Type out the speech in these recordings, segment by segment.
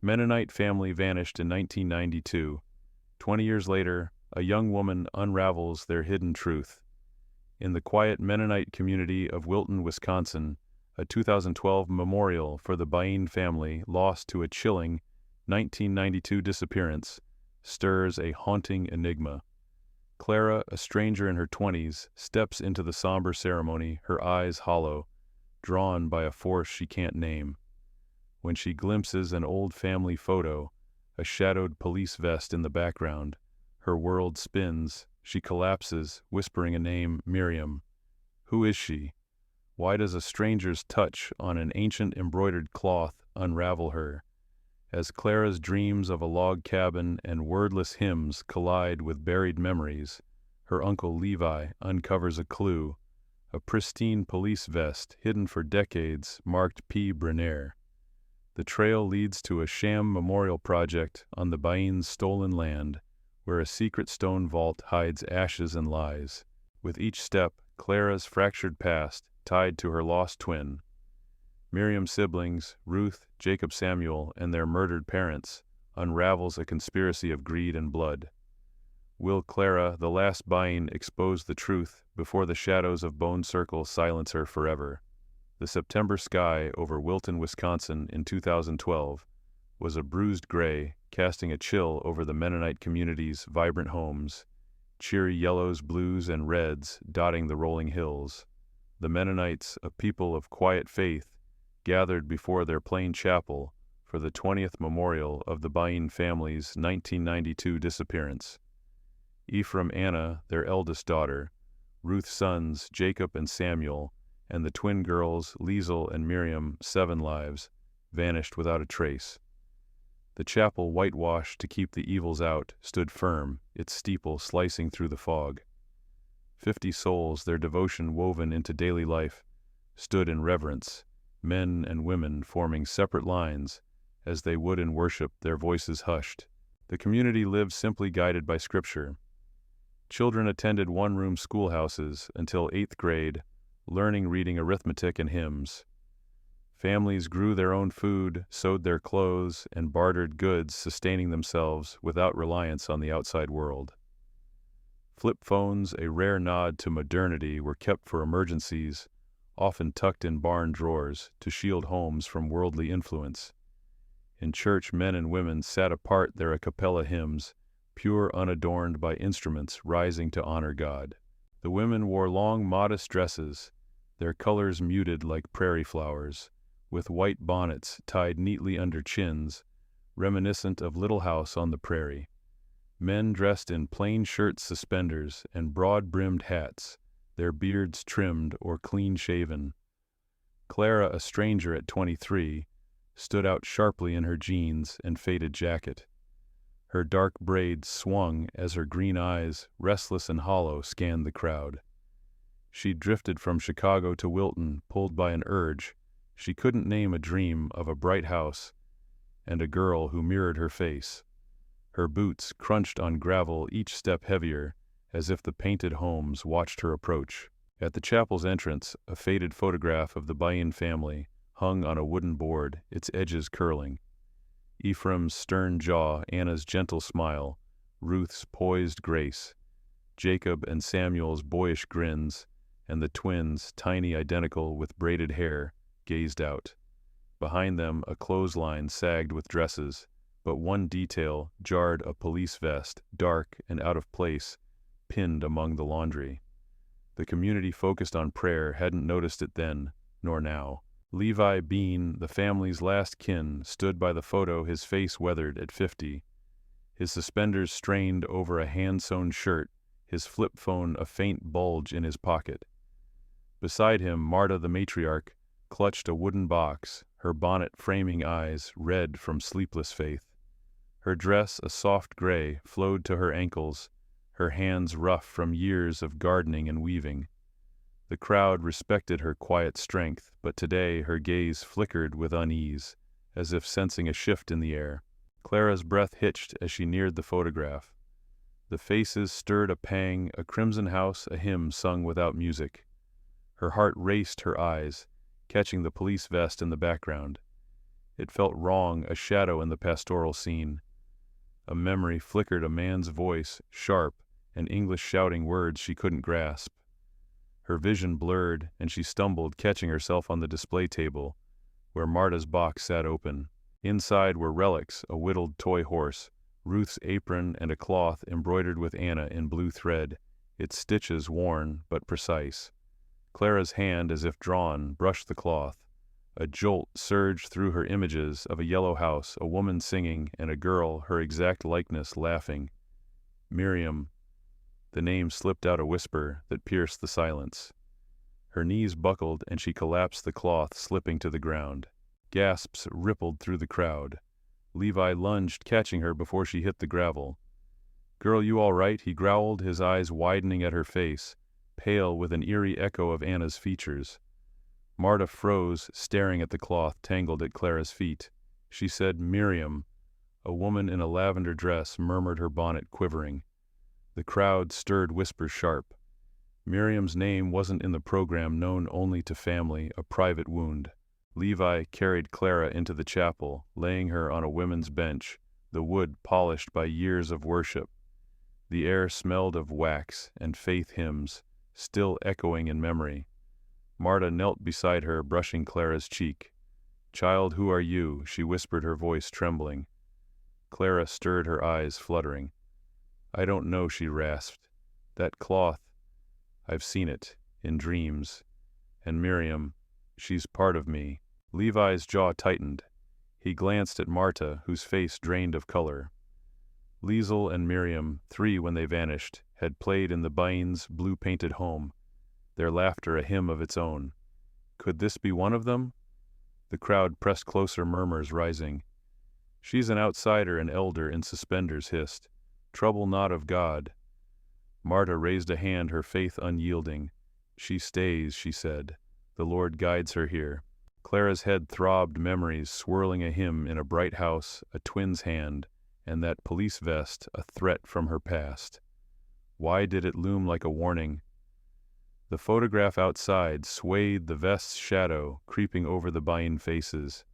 Mennonite family vanished in 1992. 20 years later, a young woman unravels their hidden truth. In the quiet Mennonite community of Wilton, Wisconsin, a 2012 memorial for the Bain family lost to a chilling 1992 disappearance stirs a haunting enigma. Clara, a stranger in her 20s, steps into the somber ceremony, her eyes hollow, drawn by a force she can't name. When she glimpses an old family photo, a shadowed police vest in the background, her world spins. She collapses, whispering a name, Miriam. Who is she? Why does a stranger's touch on an ancient embroidered cloth unravel her? As Clara's dreams of a log cabin and wordless hymns collide with buried memories, her uncle Levi uncovers a clue, a pristine police vest hidden for decades marked P. Brenner. The trail leads to a sham memorial project on the Bain's stolen land, where a secret stone vault hides ashes and lies. With each step, Clara's fractured past tied to her lost twin. Miriam's siblings, Ruth, Jacob Samuel, and their murdered parents, unravels a conspiracy of greed and blood. Will Clara, the last Bain, expose the truth before the shadows of Bone Circle silence her forever? The September sky over Wilton, Wisconsin in 2012 was a bruised gray, casting a chill over the Mennonite community's vibrant homes, cheery yellows, blues, and reds dotting the rolling hills. The Mennonites, a people of quiet faith, gathered before their plain chapel for the 20th memorial of the Bain family's 1992 disappearance. Ephraim Anna, their eldest daughter, Ruth's sons, Jacob and Samuel, and the twin girls, Liesel and Miriam, 7 lives, vanished without a trace. The chapel, whitewashed to keep the evils out, stood firm, its steeple slicing through the fog. 50 souls, their devotion woven into daily life, stood in reverence, men and women forming separate lines as they would in worship, their voices hushed. The community lived simply guided by Scripture. Children attended one-room schoolhouses until 8th grade, learning reading arithmetic and hymns. Families grew their own food, sewed their clothes, and bartered goods, sustaining themselves without reliance on the outside world. Flip phones, a rare nod to modernity, were kept for emergencies, often tucked in barn drawers to shield homes from worldly influence. In church, men and women sat apart their a cappella hymns, pure, unadorned by instruments, rising to honor God. The women wore long, modest dresses, their colors muted like prairie flowers, with white bonnets tied neatly under chins, reminiscent of Little House on the Prairie. Men dressed in plain shirts, suspenders, and broad-brimmed hats, their beards trimmed or clean-shaven. Clara, a stranger at 23, stood out sharply in her jeans and faded jacket. Her dark braids swung as her green eyes, restless and hollow, scanned the crowd. She drifted from Chicago to Wilton, pulled by an urge. She couldn't name a dream of a bright house and a girl who mirrored her face. Her boots crunched on gravel, each step heavier, as if the painted homes watched her approach. At the chapel's entrance, a faded photograph of the Bain family hung on a wooden board, its edges curling. Ephraim's stern jaw, Anna's gentle smile, Ruth's poised grace, Jacob and Samuel's boyish grins, and the twins, tiny identical with braided hair, gazed out. Behind them, a clothesline sagged with dresses, but one detail jarred: a police vest, dark and out of place, pinned among the laundry. The community focused on prayer hadn't noticed it then, nor now. Levi Bean, the family's last kin, stood by the photo, his face weathered at 50. His suspenders strained over a hand-sewn shirt, his flip phone a faint bulge in his pocket. Beside him, Marta the matriarch clutched a wooden box, her bonnet framing eyes red from sleepless faith. Her dress, a soft gray, flowed to her ankles, her hands rough from years of gardening and weaving. The crowd respected her quiet strength, but today her gaze flickered with unease, as if sensing a shift in the air. Clara's breath hitched as she neared the photograph. The faces stirred a pang, a crimson house, a hymn sung without music. Her heart raced her eyes, catching the police vest in the background. It felt wrong, a shadow in the pastoral scene. A memory flickered, a man's voice, sharp, and English shouting words she couldn't grasp. Her vision blurred, and she stumbled, catching herself on the display table, where Marta's box sat open. Inside were relics, a whittled toy horse, Ruth's apron, and a cloth embroidered with Anna in blue thread, its stitches worn but precise. Clara's hand, as if drawn, brushed the cloth. A jolt surged through her images of a yellow house, a woman singing, and a girl, her exact likeness, laughing. Miriam. The name slipped out, a whisper that pierced the silence. Her knees buckled, and she collapsed, the cloth slipping to the ground. Gasps rippled through the crowd. Levi lunged, catching her before she hit the gravel. "Girl, you all right?" he growled, his eyes widening at her face, pale with an eerie echo of Anna's features. Marta froze, staring at the cloth tangled at Clara's feet. She said, "Miriam." A woman in a lavender dress murmured, her bonnet quivering. The crowd stirred, whispers sharp. Miriam's name wasn't in the program, known only to family, a private wound. Levi carried Clara into the chapel, laying her on a women's bench, the wood polished by years of worship. The air smelled of wax and faith hymns, still echoing in memory. Marta knelt beside her, brushing Clara's cheek. "Child, who are you?" she whispered, her voice trembling. Clara stirred, her eyes fluttering. "I don't know," she rasped. "That cloth, I've seen it, in dreams. And Miriam, she's part of me." Levi's jaw tightened. He glanced at Marta, whose face drained of color. Liesel and Miriam, 3 when they vanished, had played in the Bain's blue-painted home, their laughter a hymn of its own. Could this be one of them? The crowd pressed closer, murmurs rising. "She's an outsider," an elder in suspenders hissed. "Trouble not of God." Marta raised a hand, her faith unyielding. "She stays," she said. "The Lord guides her here." Clara's head throbbed, memories swirling, a hymn in a bright house, a twin's hand, and that police vest, a threat from her past. Why did it loom like a warning? The photograph outside swayed, the vest's shadow creeping over the Bain faces.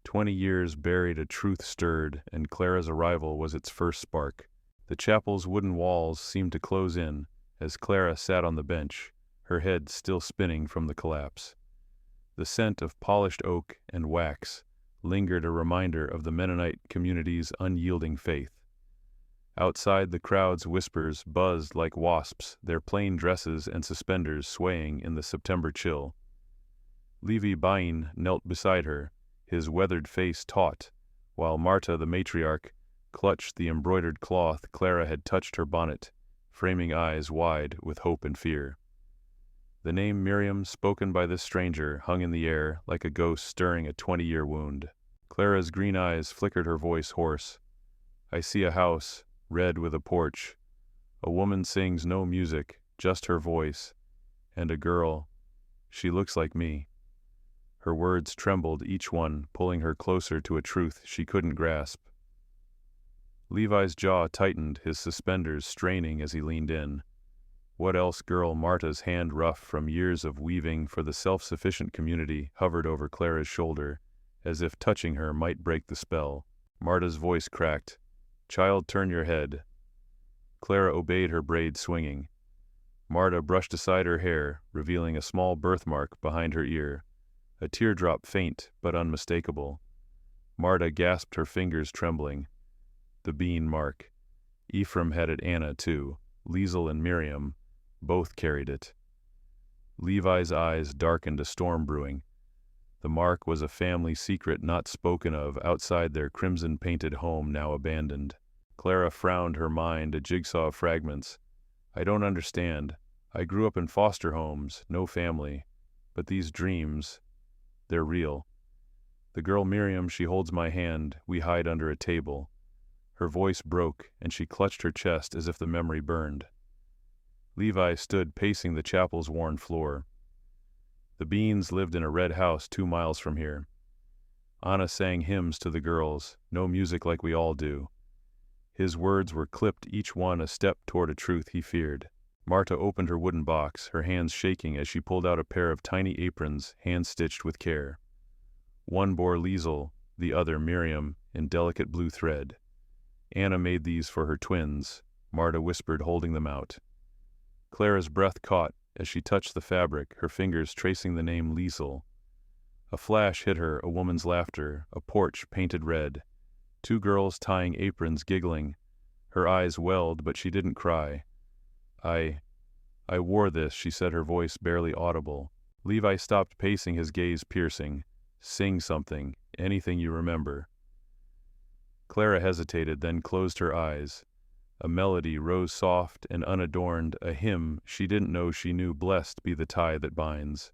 20 years buried, a truth stirred, and Clara's arrival was its first spark. The chapel's wooden walls seemed to close in, as Clara sat on the bench, her head still spinning from the collapse. The scent of polished oak and wax lingered, a reminder of the Mennonite community's unyielding faith. Outside, the crowd's whispers buzzed like wasps, their plain dresses and suspenders swaying in the September chill. Levi Bain knelt beside her, his weathered face taut, while Marta, the matriarch, clutched the embroidered cloth. Clara had touched her bonnet, framing eyes wide with hope and fear. The name Miriam, spoken by this stranger, hung in the air like a ghost stirring a 20-year wound. Clara's green eyes flickered, her voice hoarse. "I see a house, red with a porch. A woman sings, no music, just her voice. And a girl. She looks like me." Her words trembled, each one pulling her closer to a truth she couldn't grasp. Levi's jaw tightened, his suspenders straining as he leaned in. "What else, girl?" Marta's hand, rough from years of weaving for the self-sufficient community, hovered over Clara's shoulder, as if touching her might break the spell. Marta's voice cracked. "Child, turn your head." Clara obeyed, her braid swinging. Marta brushed aside her hair, revealing a small birthmark behind her ear, a teardrop faint but unmistakable. Marta gasped, her fingers trembling. The bean mark. Ephraim had it, Anna too. Liesel and Miriam both carried it. Levi's eyes darkened, a storm brewing. The mark was a family secret not spoken of outside their crimson-painted home, now abandoned. Clara frowned, her mind a jigsaw of fragments. "I don't understand. I grew up in foster homes, no family. But these dreams, they're real. The girl Miriam, she holds my hand, we hide under a table." Her voice broke, and she clutched her chest as if the memory burned. Levi stood pacing the chapel's worn floor. The Beans lived in a red house 2 miles from here. Anna sang hymns to the girls, no music like we all do. His words were clipped, each one a step toward a truth he feared. Marta opened her wooden box, her hands shaking as she pulled out a pair of tiny aprons, hand-stitched with care. One bore Liesel, the other Miriam, in delicate blue thread. "Anna made these for her twins," Marta whispered, holding them out. Clara's breath caught as she touched the fabric, her fingers tracing the name Liesel. A flash hit her, a woman's laughter, a porch painted red. Two girls tying aprons, giggling. Her eyes welled, but she didn't cry. I wore this," she said, her voice barely audible. Levi stopped pacing, his gaze piercing. "Sing something, anything you remember." Clara hesitated, then closed her eyes. A melody rose soft and unadorned, a hymn she didn't know she knew, "Blessed be the tie that binds."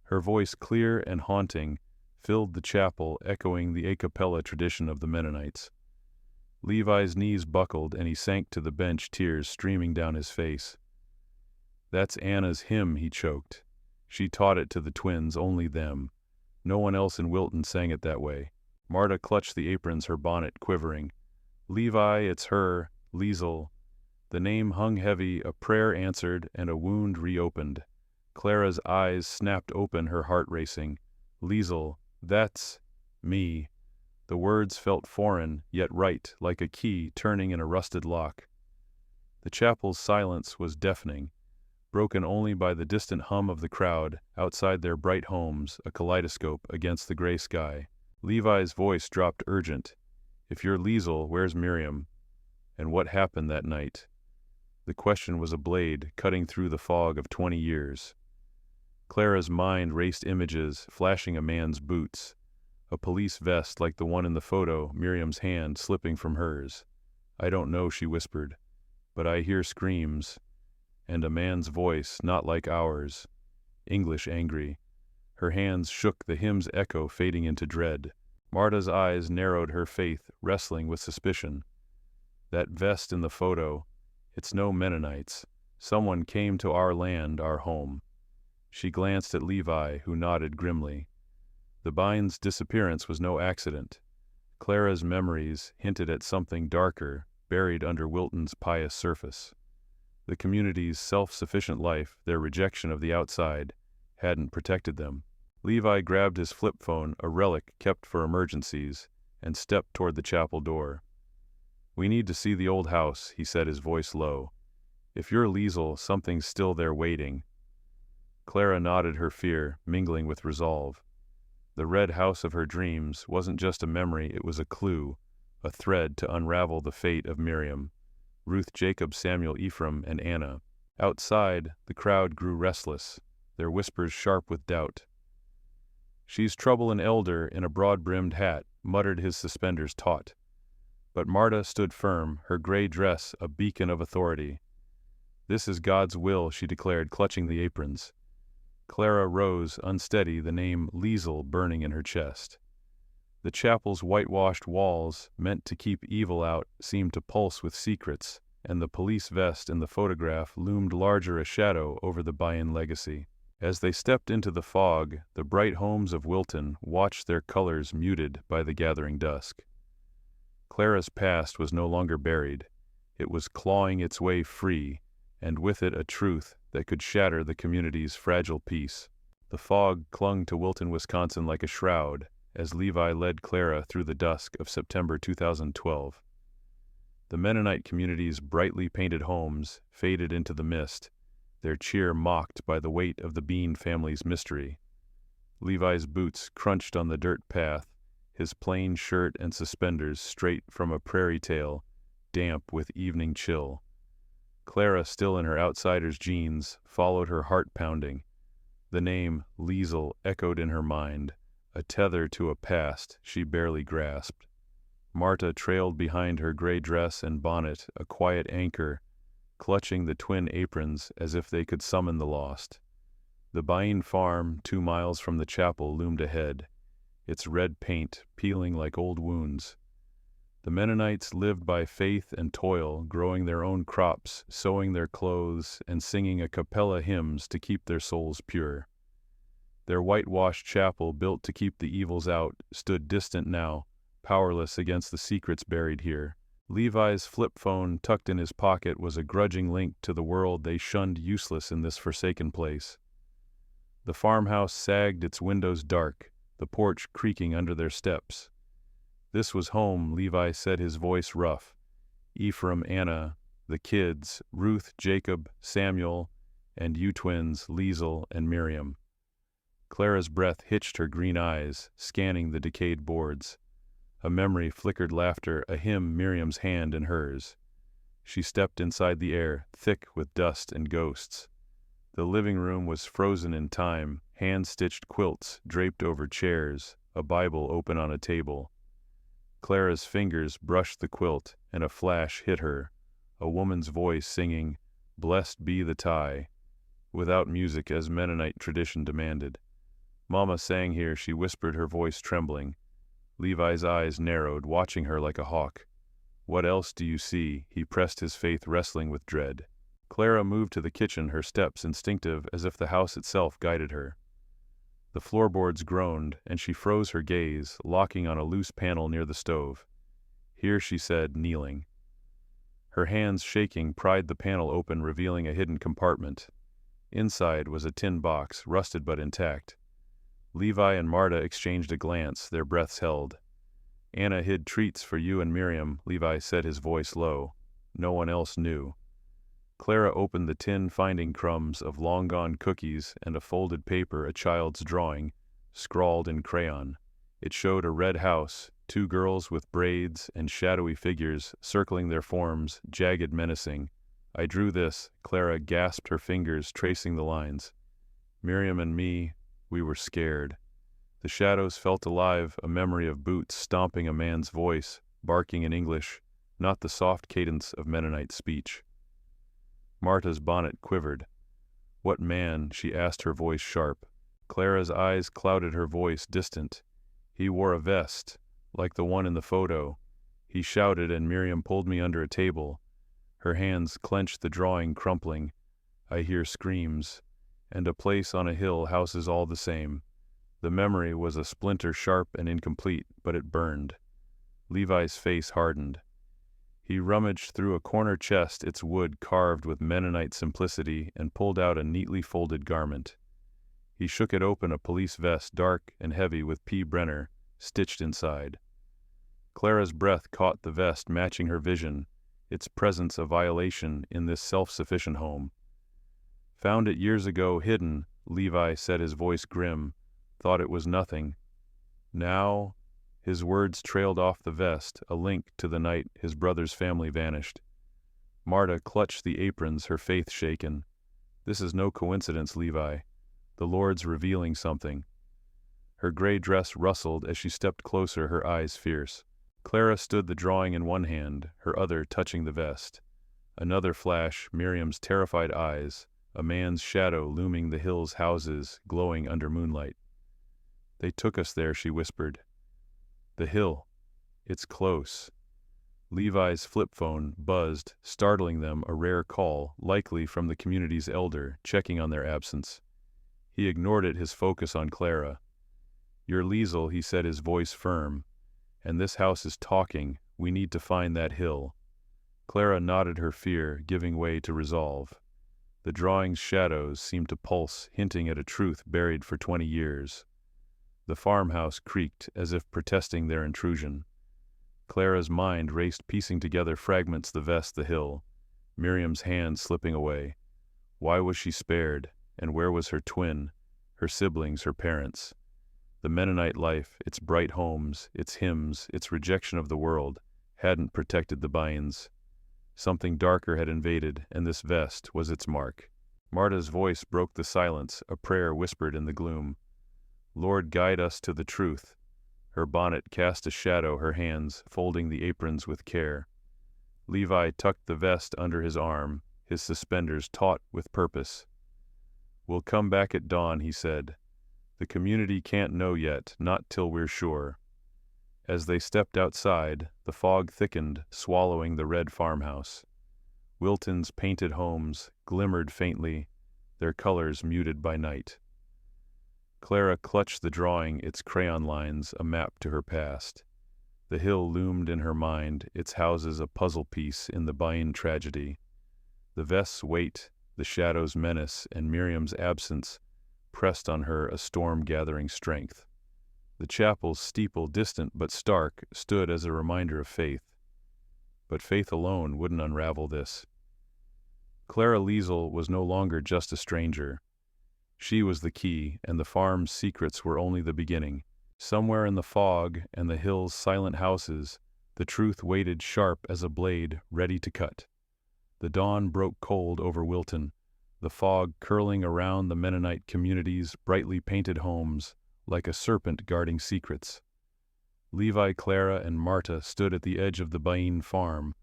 Her voice, clear and haunting, filled the chapel, echoing the a cappella tradition of the Mennonites. Levi's knees buckled and he sank to the bench, tears streaming down his face. "That's Anna's hymn," he choked. "She taught it to the twins, only them. No one else in Wilton sang it that way." Marta clutched the aprons, her bonnet quivering. "Levi, it's her, Liesel." The name hung heavy, a prayer answered, and a wound reopened. Clara's eyes snapped open, her heart racing. "Liesel, that's me." The words felt foreign, yet right, like a key turning in a rusted lock. The chapel's silence was deafening, broken only by the distant hum of the crowd outside their bright homes, a kaleidoscope against the gray sky. Levi's voice dropped urgent. "If you're Liesel, where's Miriam? And what happened that night?" The question was a blade cutting through the fog of 20 years. Clara's mind raced images, flashing a man's boots, a police vest like the one in the photo, Miriam's hand slipping from hers. "I don't know," she whispered, "but I hear screams, and a man's voice, not like ours, English angry." Her hands shook, the hymn's echo fading into dread. Marta's eyes narrowed, her faith wrestling with suspicion. "That vest in the photo, it's no Mennonites. Someone came to our land, our home." She glanced at Levi, who nodded grimly. The Bind's disappearance was no accident. Clara's memories hinted at something darker, buried under Wilton's pious surface. The community's self-sufficient life, their rejection of the outside, hadn't protected them. Levi grabbed his flip phone, a relic kept for emergencies, and stepped toward the chapel door. "We need to see the old house," he said, his voice low. "If you're Liesel, something's still there waiting." Clara nodded, her fear mingling with resolve. The red house of her dreams wasn't just a memory, it was a clue, a thread to unravel the fate of Miriam, Ruth, Jacob, Samuel, Ephraim, and Anna. Outside, the crowd grew restless, their whispers sharp with doubt. "She's trouble, an elder in a broad-brimmed hat," muttered, his suspenders taut. But Marta stood firm, her gray dress a beacon of authority. "This is God's will," she declared, clutching the aprons. Clara rose, unsteady, the name Liesel burning in her chest. The chapel's whitewashed walls, meant to keep evil out, seemed to pulse with secrets, and the police vest in the photograph loomed larger, a shadow over the Bayan legacy. As they stepped into the fog, the bright homes of Wilton watched, their colors muted by the gathering dusk. Clara's past was no longer buried. It was clawing its way free, and with it a truth that could shatter the community's fragile peace. The fog clung to Wilton, Wisconsin like a shroud as Levi led Clara through the dusk of September 2012. The Mennonite community's brightly painted homes faded into the mist, their cheer mocked by the weight of the Bean family's mystery. Levi's boots crunched on the dirt path, his plain shirt and suspenders straight from a prairie tale, damp with evening chill. Clara, still in her outsider's jeans, followed, her heart pounding. The name Liesel echoed in her mind, a tether to a past she barely grasped. Marta trailed behind, her gray dress and bonnet a quiet anchor, clutching the twin aprons as if they could summon the lost. The Bain farm, 2 miles from the chapel, loomed ahead, its red paint peeling like old wounds. The Mennonites lived by faith and toil, growing their own crops, sewing their clothes, and singing a cappella hymns to keep their souls pure. Their whitewashed chapel, built to keep the evils out, stood distant now, powerless against the secrets buried here. Levi's flip phone, tucked in his pocket, was a grudging link to the world they shunned, useless in this forsaken place. The farmhouse sagged, its windows dark, the porch creaking under their steps. This was home, Levi said, his voice rough. Ephraim, Anna, the kids, Ruth, Jacob, Samuel, and you twins, Liesel and Miriam. Clara's breath hitched her green eyes, scanning the decayed boards. A memory flickered laughter, a hymn, Miriam's hand in hers. She stepped inside the air, thick with dust and ghosts. The living room was frozen in time, hand-stitched quilts draped over chairs, a Bible open on a table. Clara's fingers brushed the quilt, and a flash hit her, a woman's voice singing, "Blessed be the tie," without music as Mennonite tradition demanded. "Mama sang here," she whispered, her voice trembling. Levi's eyes narrowed, watching her like a hawk. "What else do you see?" He pressed his faith, wrestling with dread. Clara moved to the kitchen, her steps instinctive, as if the house itself guided her. The floorboards groaned, and she froze her gaze, locking on a loose panel near the stove. "Here," she said, kneeling. Her hands, shaking, pried the panel open, revealing a hidden compartment. Inside was a tin box, rusted but intact. Levi and Marta exchanged a glance, their breaths held. "Anna hid treats for you and Miriam," Levi said, his voice low. "No one else knew." Clara opened the tin, finding crumbs of long-gone cookies and a folded paper, a child's drawing, scrawled in crayon. It showed a red house, two girls with braids and shadowy figures circling their forms, jagged, menacing. "I drew this," Clara gasped, her fingers tracing the lines. "Miriam and me, we were scared." The shadows felt alive, a memory of boots stomping, a man's voice, barking in English, not the soft cadence of Mennonite speech. Marta's bonnet quivered. "What man?" she asked, her voice sharp. Clara's eyes clouded, her voice distant. "He wore a vest, like the one in the photo. He shouted, and Miriam pulled me under a table." Her hands clenched, the drawing crumpling. "I hear screams. And a place on a hill, houses all the same." The memory was a splinter, sharp and incomplete, but it burned. Levi's face hardened. He rummaged through a corner chest, its wood carved with Mennonite simplicity, and pulled out a neatly folded garment. He shook it open, a police vest, dark and heavy with P. Brenner, stitched inside. Clara's breath caught the vest, matching her vision, its presence a violation in this self-sufficient home. "Found it years ago, hidden," Levi said, his voice grim. "Thought it was nothing. Now—" His words trailed off the vest, a link to the night his brother's family vanished. Marta clutched the aprons, her faith shaken. "This is no coincidence, Levi. The Lord's revealing something." Her gray dress rustled as she stepped closer, her eyes fierce. Clara stood, the drawing in one hand, her other touching the vest. Another flash, Miriam's terrified eyes, a man's shadow looming the hill's houses, glowing under moonlight. "They took us there," she whispered. "The hill. It's close." Levi's flip phone buzzed, startling them, a rare call, likely from the community's elder, checking on their absence. He ignored it, his focus on Clara. "You're Liesel," he said, his voice firm. "And this house is talking. We need to find that hill." Clara nodded, her fear giving way to resolve. The drawing's shadows seemed to pulse, hinting at a truth buried for 20 years. The farmhouse creaked, as if protesting their intrusion. Clara's mind raced, piecing together fragments, the vest, the hill. Miriam's hand slipping away. Why was she spared, and where was her twin, her siblings, her parents? The Mennonite life, its bright homes, its hymns, its rejection of the world, hadn't protected the Bynes. Something darker had invaded, and this vest was its mark. Marta's voice broke the silence, a prayer whispered in the gloom. "Lord, guide us to the truth." Her bonnet cast a shadow, her hands folding the aprons with care. Levi tucked the vest under his arm, his suspenders taut with purpose. "We'll come back at dawn," he said. "The community can't know yet, not till we're sure." As they stepped outside, the fog thickened, swallowing the red farmhouse. Wilton's painted homes glimmered faintly, their colors muted by night. Clara clutched the drawing, its crayon lines a map to her past. The hill loomed in her mind, its houses a puzzle piece in the Byne tragedy. The vest's weight, the shadow's menace, and Miriam's absence pressed on her a storm-gathering strength. The chapel's steeple, distant but stark, stood as a reminder of faith. But faith alone wouldn't unravel this. Clara Liesel was no longer just a stranger. She was the key, and the farm's secrets were only the beginning. Somewhere in the fog and the hill's silent houses, the truth waited sharp as a blade ready to cut. The dawn broke cold over Wilton, the fog curling around the Mennonite community's brightly painted homes like a serpent guarding secrets. Levi, Clara, and Marta stood at the edge of the Bain farm,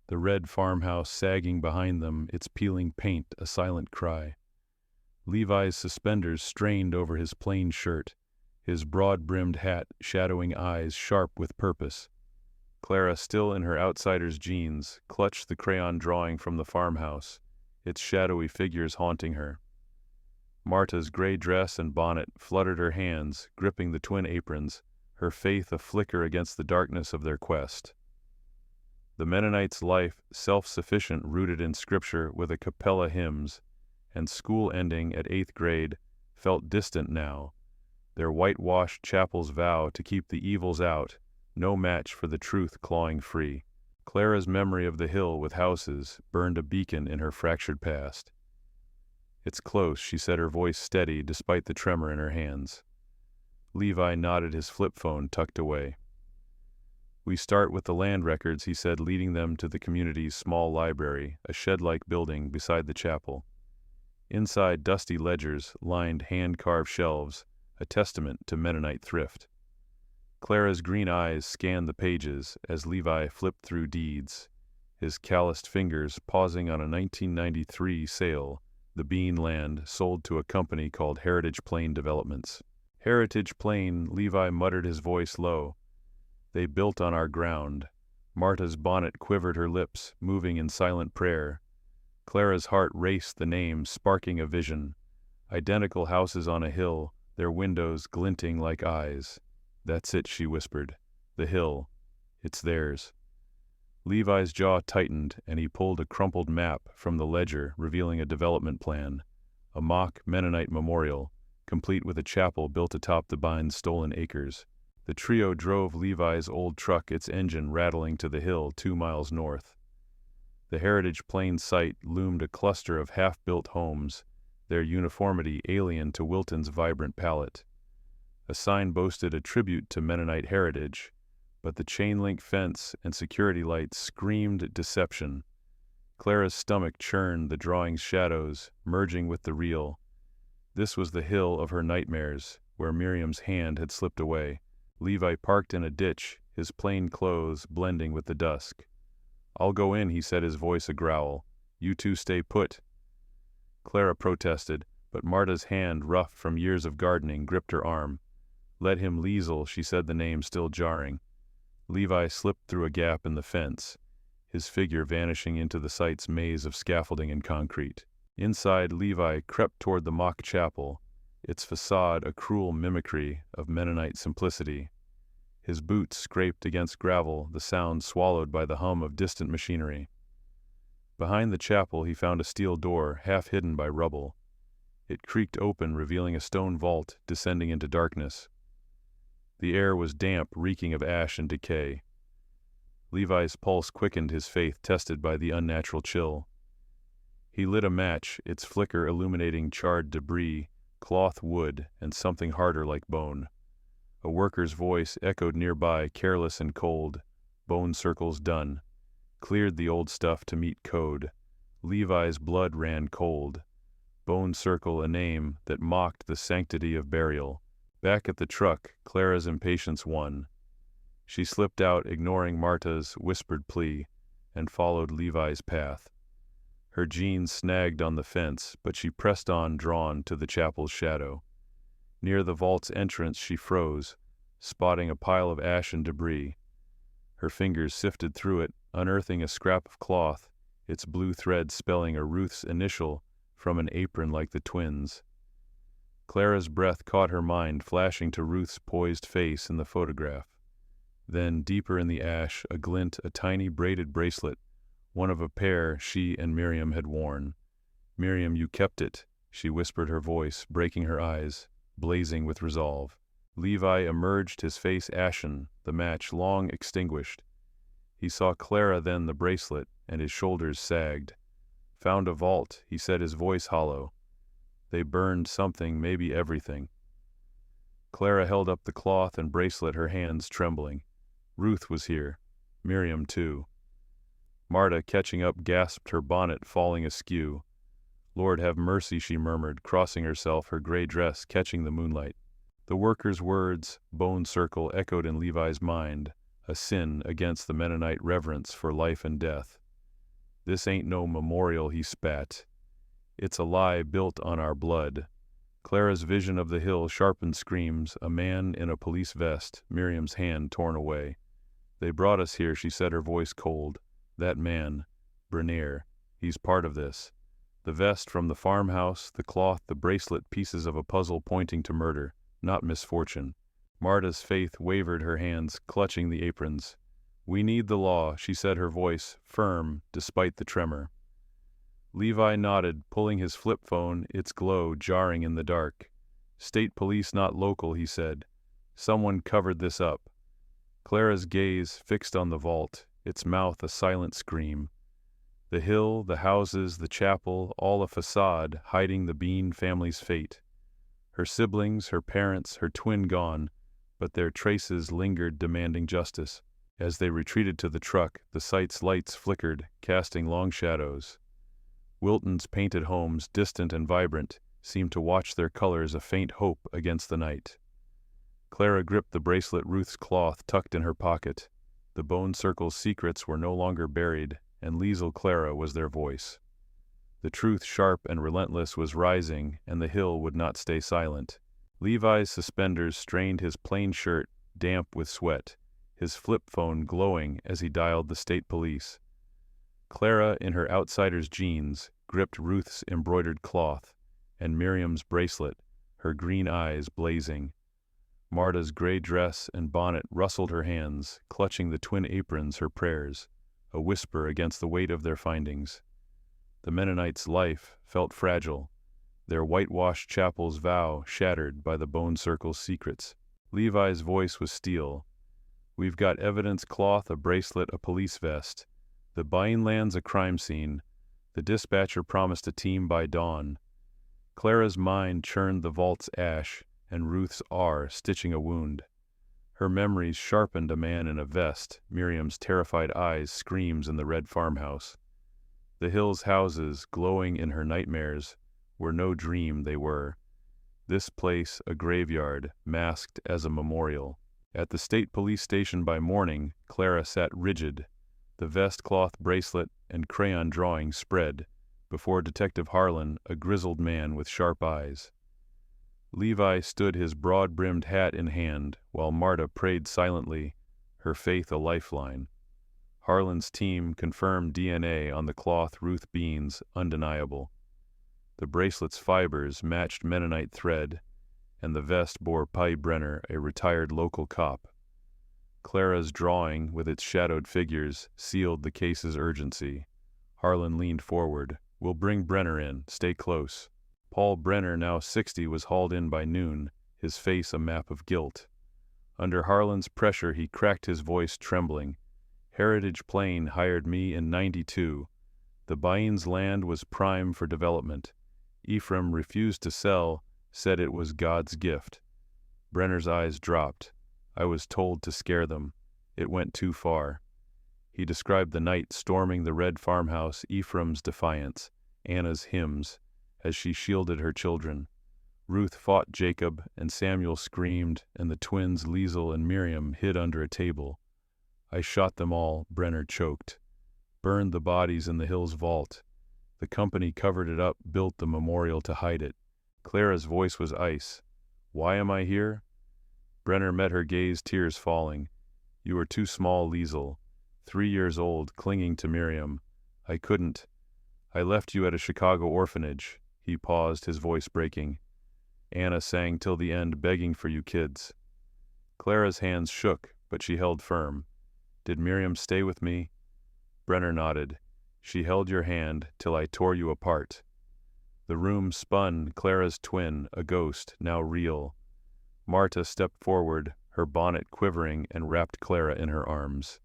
the red farmhouse sagging behind them, its peeling paint a silent cry. Levi's suspenders strained over his plain shirt, his broad-brimmed hat shadowing eyes sharp with purpose. Clara, still in her outsider's jeans, clutched the crayon drawing from the farmhouse, its shadowy figures haunting her. Marta's gray dress and bonnet fluttered her hands, gripping the twin aprons, her faith a flicker against the darkness of their quest. The Mennonite's life, self-sufficient, rooted in Scripture with a cappella hymns, and school ending at 8th grade, felt distant now. Their whitewashed chapel's vow to keep the evils out, no match for the truth clawing free. Clara's memory of the hill with houses burned a beacon in her fractured past. "It's close," she said, her voice steady despite the tremor in her hands. Levi nodded, his flip phone tucked away. "We start with the land records," he said, leading them to the community's small library, a shed-like building beside the chapel. Inside, dusty ledgers lined hand-carved shelves, a testament to Mennonite thrift. Clara's green eyes scanned the pages as Levi flipped through deeds, his calloused fingers pausing on a 1993 sale, the Bean land sold to a company called Heritage Plain Developments. "Heritage Plain," Levi muttered, his voice low. "They built on our ground." Marta's bonnet quivered, her lips moving in silent prayer. Clara's heart raced, the names sparking a vision. Identical houses on a hill, their windows glinting like eyes. "That's it," she whispered. "The hill. It's theirs." Levi's jaw tightened, and he pulled a crumpled map from the ledger, revealing a development plan. A mock Mennonite memorial, complete with a chapel built atop the Bine's stolen acres. The trio drove Levi's old truck, its engine rattling to the hill 2 miles north. The Heritage Plain site loomed a cluster of half-built homes, their uniformity alien to Wilton's vibrant palette. A sign boasted a tribute to Mennonite heritage, but the chain-link fence and security lights screamed deception. Clara's stomach churned, the drawing's shadows merging with the real. This was the hill of her nightmares, where Miriam's hand had slipped away. Levi parked in a ditch, his plain clothes blending with the dusk. "I'll go in," he said, his voice a growl. "You two stay put." Clara protested, but Marta's hand, rough from years of gardening, gripped her arm. "Let him, Liesel," she said, the name still jarring. Levi slipped through a gap in the fence, his figure vanishing into the site's maze of scaffolding and concrete. Inside, Levi crept toward the mock chapel, its facade a cruel mimicry of Mennonite simplicity. His boots scraped against gravel, the sound swallowed by the hum of distant machinery. Behind the chapel he found a steel door, half hidden by rubble. It creaked open, revealing a stone vault descending into darkness. The air was damp, reeking of ash and decay. Levi's pulse quickened, his faith tested by the unnatural chill. He lit a match, its flicker illuminating charred debris, cloth, wood, and something harder like bone. A worker's voice echoed nearby, careless and cold. "Bone circles done." Cleared the old stuff to meet code. Levi's blood ran cold. Bone circle, a name that mocked the sanctity of burial. Back at the truck, Clara's impatience won. She slipped out, ignoring Marta's whispered plea, and followed Levi's path. Her jeans snagged on the fence, but she pressed on, drawn to the chapel's shadow. Near the vault's entrance she froze, spotting a pile of ash and debris. Her fingers sifted through it, unearthing a scrap of cloth, its blue thread spelling a Ruth's initial from an apron like the twins'. Clara's breath caught her mind, flashing to Ruth's poised face in the photograph. Then, deeper in the ash, a glint, a tiny braided bracelet, one of a pair she and Miriam had worn. "Miriam, you kept it," she whispered, her voice breaking her eyes, blazing with resolve. Levi emerged, his face ashen, the match long extinguished. He saw Clara, then the bracelet, and his shoulders sagged. "Found a vault," he said, his voice hollow. "They burned something, maybe everything." Clara held up the cloth and bracelet, her hands trembling. Ruth was here. Miriam, too. Marta, catching up, gasped, her bonnet falling askew. "Lord have mercy," she murmured, crossing herself, her gray dress catching the moonlight. The worker's words, bone circle, echoed in Levi's mind, a sin against the Mennonite reverence for life and death. "This ain't no memorial," he spat. "It's a lie built on our blood." Clara's vision of the hill sharpened screams, a man in a police vest, Miriam's hand torn away. "They brought us here," she said, her voice cold. "That man, Bernier, he's part of this. The vest from the farmhouse, the cloth, the bracelet, pieces of a puzzle pointing to murder, not misfortune." Marta's faith wavered, her hands clutching the aprons. "We need the law," she said, her voice firm despite the tremor. Levi nodded, pulling his flip phone, its glow jarring in the dark. "State police, not local," he said. "Someone covered this up." Clara's gaze fixed on the vault, its mouth a silent scream. The hill, the houses, the chapel, all a facade hiding the Bean family's fate. Her siblings, her parents, her twin gone, but their traces lingered, demanding justice. As they retreated to the truck, the site's lights flickered, casting long shadows. Wilton's painted homes, distant and vibrant, seemed to watch their colors a faint hope against the night. Clara gripped the bracelet, Ruth's cloth tucked in her pocket. The bone circle's secrets were no longer buried, and Liesl Clara was their voice. The truth, sharp and relentless, was rising, and the hill would not stay silent. Levi's suspenders strained his plain shirt, damp with sweat, his flip phone glowing as he dialed the state police. Clara, in her outsider's jeans, gripped Ruth's embroidered cloth, and Miriam's bracelet, her green eyes blazing. Marta's gray dress and bonnet rustled her hands, clutching the twin aprons, her prayers, a whisper against the weight of their findings. The Mennonites' life felt fragile, their whitewashed chapel's vow shattered by the bone circle's secrets. Levi's voice was steel. "We've got evidence, cloth, a bracelet, a police vest. The buying land's a crime scene. The dispatcher promised a team by dawn." Clara's mind churned the vault's ash, and Ruth's R stitching a wound. Her memories sharpened, a man in a vest, Miriam's terrified eyes, screams in the red farmhouse. The hill's houses, glowing in her nightmares, were no dream, they were. This place a graveyard, masked as a memorial. At the state police station by morning, Clara sat rigid, the vest, cloth, bracelet, and crayon drawing spread, before Detective Harlan, a grizzled man with sharp eyes. Levi stood, his broad-brimmed hat in hand, while Marta prayed silently, her faith a lifeline. Harlan's team confirmed DNA on the cloth, Ruth Bean's, undeniable. The bracelet's fibers matched Mennonite thread, and the vest bore Pai Brenner, a retired local cop. Clara's drawing, with its shadowed figures, sealed the case's urgency. Harlan leaned forward. "We'll bring Brenner in. Stay close." Paul Brenner, now 60, was hauled in by noon, his face a map of guilt. Under Harlan's pressure, he cracked, his voice trembling. "Heritage Plain hired me in '92. The Bain's land was prime for development. Ephraim refused to sell, said it was God's gift." Brenner's eyes dropped. "I was told to scare them. It went too far." He described the night storming the red farmhouse, Ephraim's defiance, Anna's hymns, as she shielded her children. Ruth fought Jacob, and Samuel screamed, and the twins Liesl and Miriam hid under a table. "I shot them all," Brenner choked. "Burned the bodies in the hill's vault. The company covered it up, built the memorial to hide it." Clara's voice was ice. "Why am I here?" Brenner met her gaze, tears falling. "You were too small, Liesl. 3 years old, clinging to Miriam. I couldn't. I left you at a Chicago orphanage." He paused, his voice breaking. "Anna sang till the end, begging for you kids." Clara's hands shook, but she held firm. "Did Miriam stay with me?" Brenner nodded. "She held your hand till I tore you apart." The room spun, Clara's twin, a ghost, now real. Marta stepped forward, her bonnet quivering, and wrapped Clara in her arms.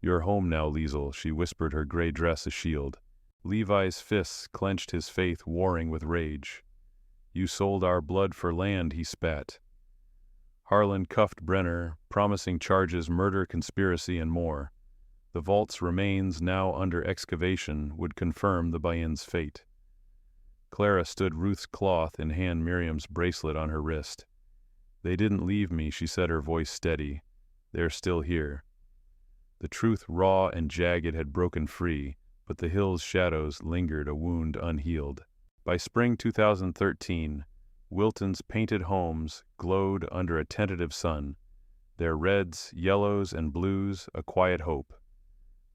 "You're home now, Liesel," she whispered, her gray dress a shield. Levi's fists clenched, his faith warring with rage. "You sold our blood for land," he spat. Harlan cuffed Brenner, promising charges, murder, conspiracy, and more. The vault's remains, now under excavation, would confirm the Bain's fate. Clara stood, Ruth's cloth in hand, Miriam's bracelet on her wrist. "They didn't leave me," she said, her voice steady. "They're still here." The truth, raw and jagged, had broken free, but the hill's shadows lingered, a wound unhealed. By spring 2013, Wilton's painted homes glowed under a tentative sun, their reds, yellows, and blues a quiet hope.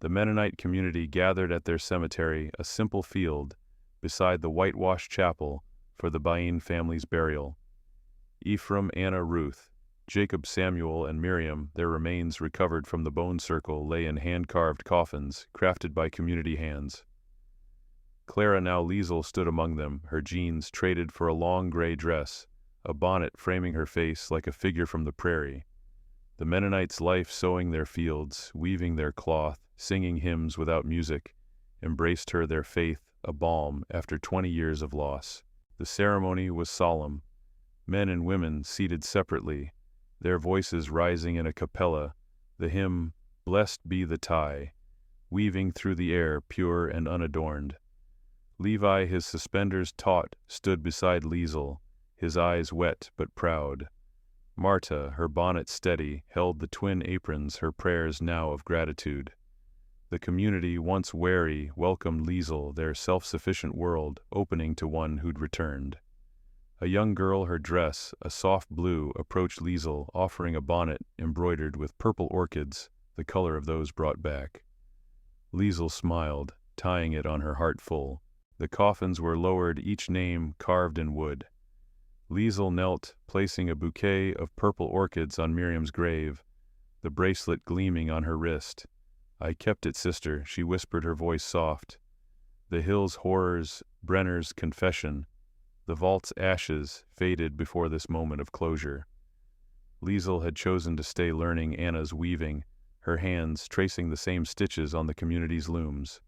The Mennonite community gathered at their cemetery, a simple field, beside the whitewashed chapel, for the Bain family's burial. Ephraim, Anna, Ruth, Jacob, Samuel, and Miriam, their remains recovered from the bone circle, lay in hand-carved coffins, crafted by community hands. Clara, now Liesel, stood among them, her jeans traded for a long gray dress, a bonnet framing her face like a figure from the prairie. The Mennonites' life sowing their fields, weaving their cloth, singing hymns without music, embraced her, their faith a balm after 20 years of loss. The ceremony was solemn. Men and women seated separately, their voices rising in a cappella, the hymn, "Blessed be the tie," weaving through the air, pure and unadorned. Levi, his suspenders taut, stood beside Liesel, his eyes wet but proud. Marta, her bonnet steady, held the twin aprons, her prayers now of gratitude. The community, once wary, welcomed Liesel, their self-sufficient world, opening to one who'd returned. A young girl, her dress, a soft blue, approached Liesel, offering a bonnet embroidered with purple orchids, the color of those brought back. Liesel smiled, tying it on her heart full. The coffins were lowered, each name carved in wood. Liesel knelt, placing a bouquet of purple orchids on Miriam's grave, the bracelet gleaming on her wrist. "I kept it, sister," she whispered, her voice soft. The hill's horrors, Brenner's confession, the vault's ashes faded before this moment of closure. Liesel had chosen to stay, learning Anna's weaving, her hands tracing the same stitches on the community's looms.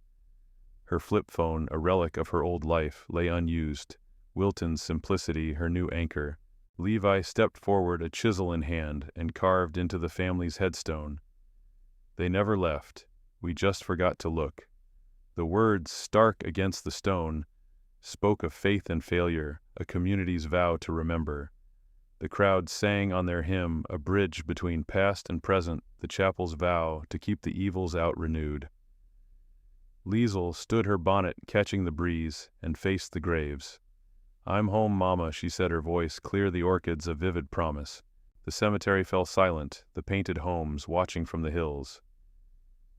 Her flip phone, a relic of her old life, lay unused, Wilton's simplicity her new anchor. Levi stepped forward, a chisel in hand, and carved into the family's headstone. "They never left. We just forgot to look." The words, stark against the stone, spoke of faith and failure, a community's vow to remember. The crowd sang on their hymn, a bridge between past and present, the chapel's vow to keep the evils out renewed. Liesel stood, her bonnet catching the breeze, and faced the graves. "I'm home, Mama," she said, her voice clear, the orchids a vivid promise. The cemetery fell silent, the painted homes watching from the hills.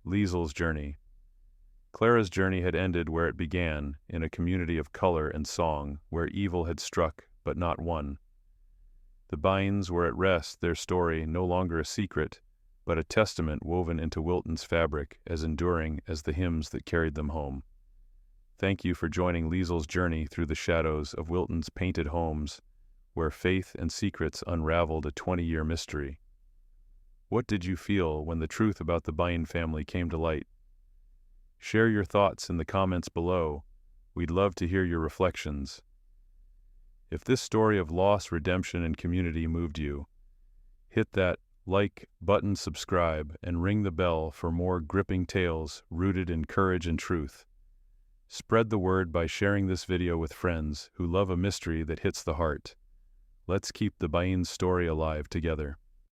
Liesel's journey. Clara's journey had ended where it began, in a community of color and song, where evil had struck, but not won. The Bains were at rest, their story no longer a secret, but a testament woven into Wilton's fabric, as enduring as the hymns that carried them home. Thank you for joining Liesel's journey through the shadows of Wilton's painted homes, where faith and secrets unraveled a 20-year mystery. What did you feel when the truth about the Bain family came to light? Share your thoughts in the comments below. We'd love to hear your reflections. If this story of loss, redemption, and community moved you, hit that like button, subscribe, and ring the bell for more gripping tales rooted in courage and truth. Spread the word by sharing this video with friends who love a mystery that hits the heart. Let's keep the Bain story alive together.